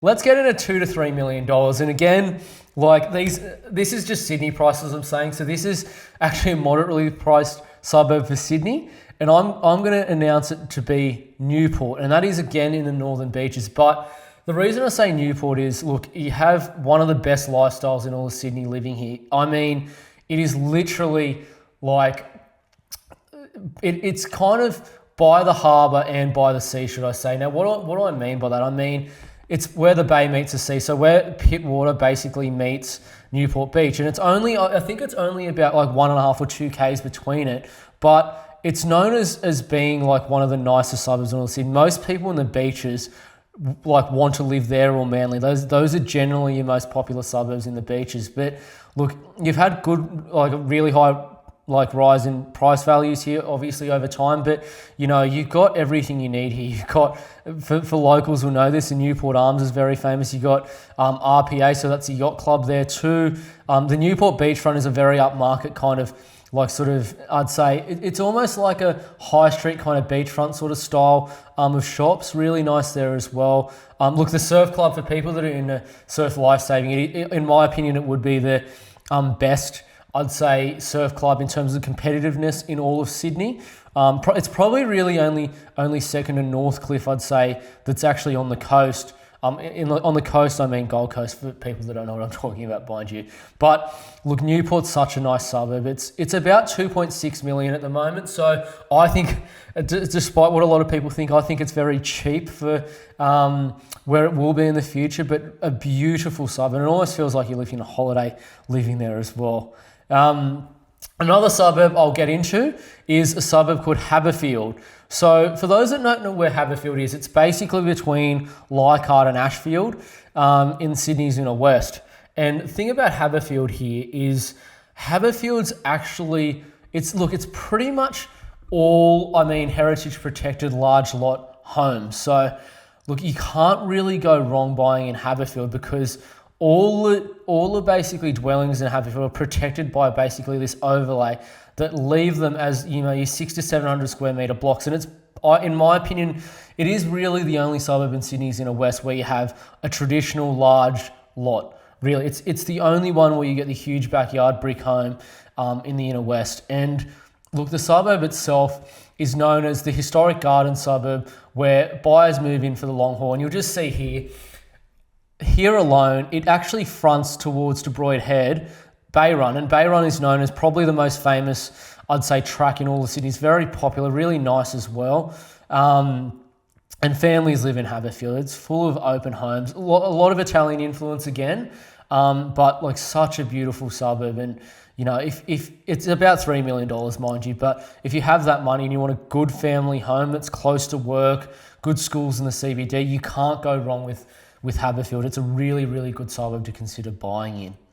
Let's get into $2 to $3 million. And again, like this is just Sydney prices I'm saying. So this is actually a moderately priced suburb for Sydney. And I'm going to announce it to be Newport. And that is again in the Northern Beaches. But the reason I say Newport is, look, you have one of the best lifestyles in all of Sydney living here. I mean, it is literally like, it's kind of by the harbour and by the sea, should I say. Now, what do I mean by that? I mean, it's where the bay meets the sea. So where Pittwater basically meets Newport Beach. And I think it's only about like 1.5 or 2 Ks between it. But it's known as being like one of the nicest suburbs in all the city. Most people in the beaches like want to live there or Manly. Those are generally your most popular suburbs in the beaches. But look, you've had good, like really high like rise in price values here, obviously over time, but you know, you've got everything you need here. You've got, for locals will know this, the Newport Arms is very famous. You've got RPA, so that's a yacht club there too. The Newport beachfront is a very upmarket kind of, like sort of, I'd say, it's almost like a high street kind of beachfront sort of style of shops. Really nice there as well. Look, the surf club, for people that are into surf lifesaving, in my opinion, it would be the best, I'd say, surf club in terms of competitiveness in all of Sydney. It's probably really only second to Northcliffe, I'd say, that's actually on the coast. On the coast, I mean Gold Coast, for people that don't know what I'm talking about, mind you. But look, Newport's such a nice suburb. It's about 2.6 million at the moment. So I think, despite what a lot of people think, I think it's very cheap for where it will be in the future, but a beautiful suburb. And it almost feels like you're living a holiday living there as well. Another suburb I'll get into is a suburb called Haberfield. So for those that don't know where Haberfield is, it's basically between Leichhardt and Ashfield in Sydney's inner west. And the thing about Haberfield here is Haberfield's actually, it's pretty much all, heritage protected large lot homes. So look, you can't really go wrong buying in Haberfield because all the basically dwellings in Haberfield are protected by basically this overlay that leave them as, you know, your 600 to 700 square metre blocks. And it's, in my opinion, it is really the only suburb in Sydney's inner west where you have a traditional large lot. Really, it's the only one where you get the huge backyard brick home in the inner west. And look, the suburb itself is known as the historic garden suburb where buyers move in for the long haul. And you'll just see here alone, it actually fronts towards De Broid Head, Bay Run. And Bay Run is known as probably the most famous, I'd say, track in all the cities. Very popular, really nice as well. And families live in Haberfield. It's full of open homes. A lot of Italian influence again, but like such a beautiful suburb. And, you know, if it's about $3 million, mind you, but if you have that money and you want a good family home that's close to work, good schools in the CBD, you can't go wrong with Haberfield. It's a really, really good suburb to consider buying in.